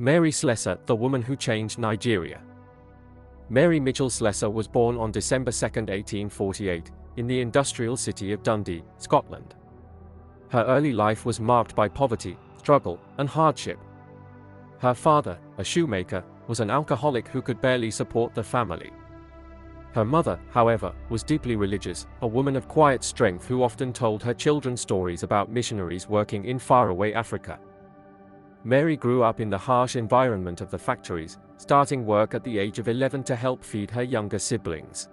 Mary Slessor, the woman who changed Nigeria. Mary Mitchell Slessor was born on December 2, 1848, in the industrial city of Dundee, Scotland. Her early life was marked by poverty, struggle, and hardship. Her father, a shoemaker, was an alcoholic who could barely support the family. Her mother, however, was deeply religious, a woman of quiet strength who often told her children stories about missionaries working in faraway Africa. Mary grew up in the harsh environment of the factories, starting work at the age of 11 to help feed her younger siblings.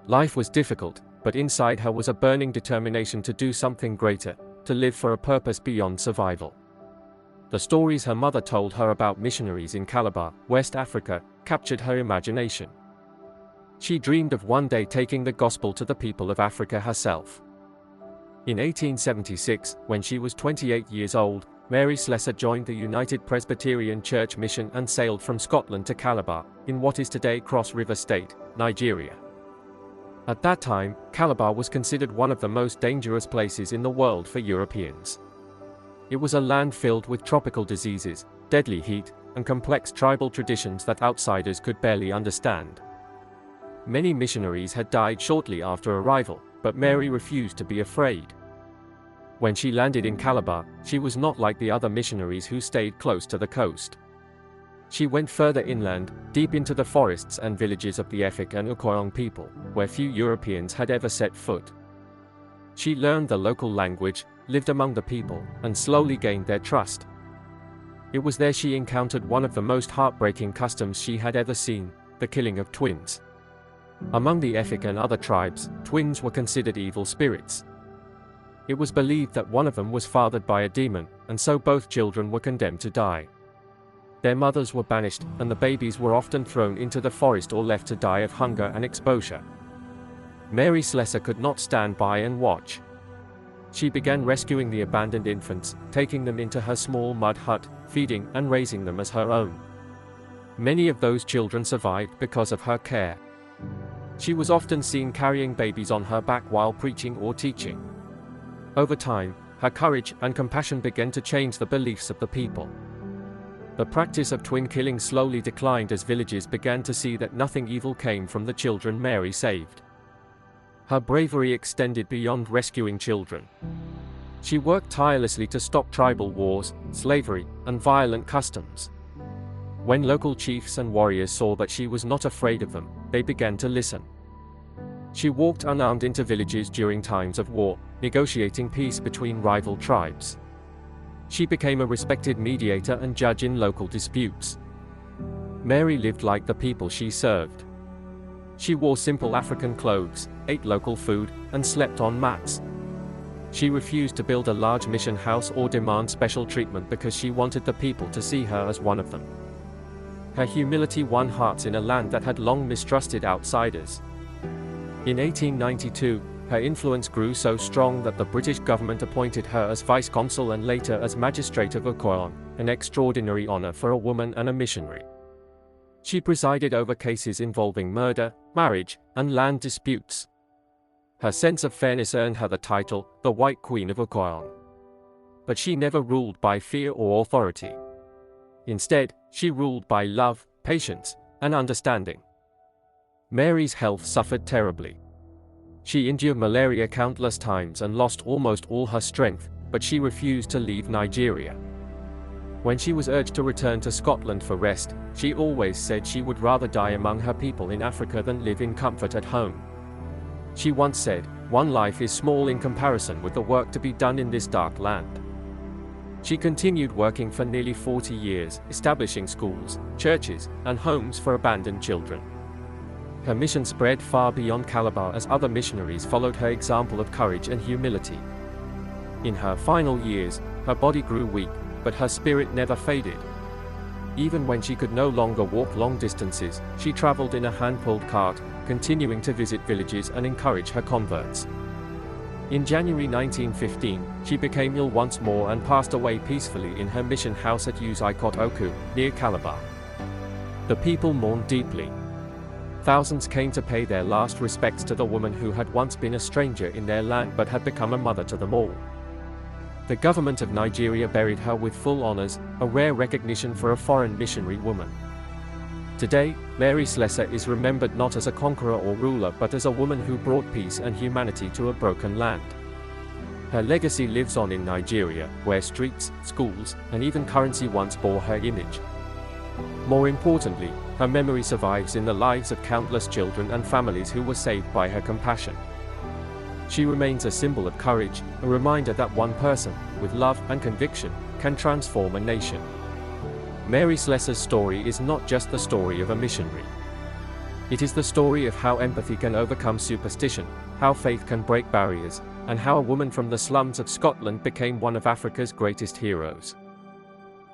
Life was difficult, but inside her was a burning determination to do something greater, to live for a purpose beyond survival. The stories her mother told her about missionaries in Calabar, West Africa, captured her imagination. She dreamed of one day taking the gospel to the people of Africa herself. In 1876, when she was 28 years old, Mary Slessor joined the United Presbyterian Church mission and sailed from Scotland to Calabar, in what is today Cross River State, Nigeria. At that time, Calabar was considered one of the most dangerous places in the world for Europeans. It was a land filled with tropical diseases, deadly heat, and complex tribal traditions that outsiders could barely understand. Many missionaries had died shortly after arrival, but Mary refused to be afraid. When she landed in Calabar, she was not like the other missionaries who stayed close to the coast. She went further inland, deep into the forests and villages of the Efik and Ukoyong people, where few Europeans had ever set foot. She learned the local language, lived among the people, and slowly gained their trust. It was there she encountered one of the most heartbreaking customs she had ever seen, the killing of twins. Among the Efik and other tribes, twins were considered evil spirits. It was believed that one of them was fathered by a demon, and so both children were condemned to die. Their mothers were banished, and the babies were often thrown into the forest or left to die of hunger and exposure. Mary Slessor could not stand by and watch. She began rescuing the abandoned infants, taking them into her small mud hut, feeding and raising them as her own. Many of those children survived because of her care. She was often seen carrying babies on her back while preaching or teaching. Over time, her courage and compassion began to change the beliefs of the people. The practice of twin killing slowly declined as villages began to see that nothing evil came from the children Mary saved. Her bravery extended beyond rescuing children. She worked tirelessly to stop tribal wars, slavery, and violent customs. When local chiefs and warriors saw that she was not afraid of them, they began to listen. She walked unarmed into villages during times of war, negotiating peace between rival tribes. She became a respected mediator and judge in local disputes. Mary lived like the people she served. She wore simple African clothes, ate local food, and slept on mats. She refused to build a large mission house or demand special treatment because she wanted the people to see her as one of them. Her humility won hearts in a land that had long mistrusted outsiders. In 1892, her influence grew so strong that the British government appointed her as vice-consul and later as magistrate of Ukoyong, an extraordinary honor for a woman and a missionary. She presided over cases involving murder, marriage, and land disputes. Her sense of fairness earned her the title, the White Queen of Ukoyong. But she never ruled by fear or authority. Instead, she ruled by love, patience, and understanding. Mary's health suffered terribly. She endured malaria countless times and lost almost all her strength, but she refused to leave Nigeria. When she was urged to return to Scotland for rest, she always said she would rather die among her people in Africa than live in comfort at home. She once said, "One life is small in comparison with the work to be done in this dark land." She continued working for nearly 40 years, establishing schools, churches, and homes for abandoned children. Her mission spread far beyond Calabar as other missionaries followed her example of courage and humility. In her final years, her body grew weak, but her spirit never faded. Even when she could no longer walk long distances, she traveled in a hand-pulled cart, continuing to visit villages and encourage her converts. In January 1915, she became ill once more and passed away peacefully in her mission house at Uzikot Oku, near Calabar. The people mourned deeply. Thousands came to pay their last respects to the woman who had once been a stranger in their land but had become a mother to them all. The government of Nigeria buried her with full honors, a rare recognition for a foreign missionary woman. Today, Mary Slessor is remembered not as a conqueror or ruler but as a woman who brought peace and humanity to a broken land. Her legacy lives on in Nigeria, where streets, schools, and even currency once bore her image. More importantly, her memory survives in the lives of countless children and families who were saved by her compassion. She remains a symbol of courage, a reminder that one person, with love and conviction, can transform a nation. Mary Slessor's story is not just the story of a missionary. It is the story of how empathy can overcome superstition, how faith can break barriers, and how a woman from the slums of Scotland became one of Africa's greatest heroes.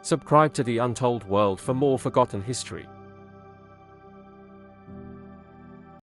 Subscribe to the Untold World for more forgotten history.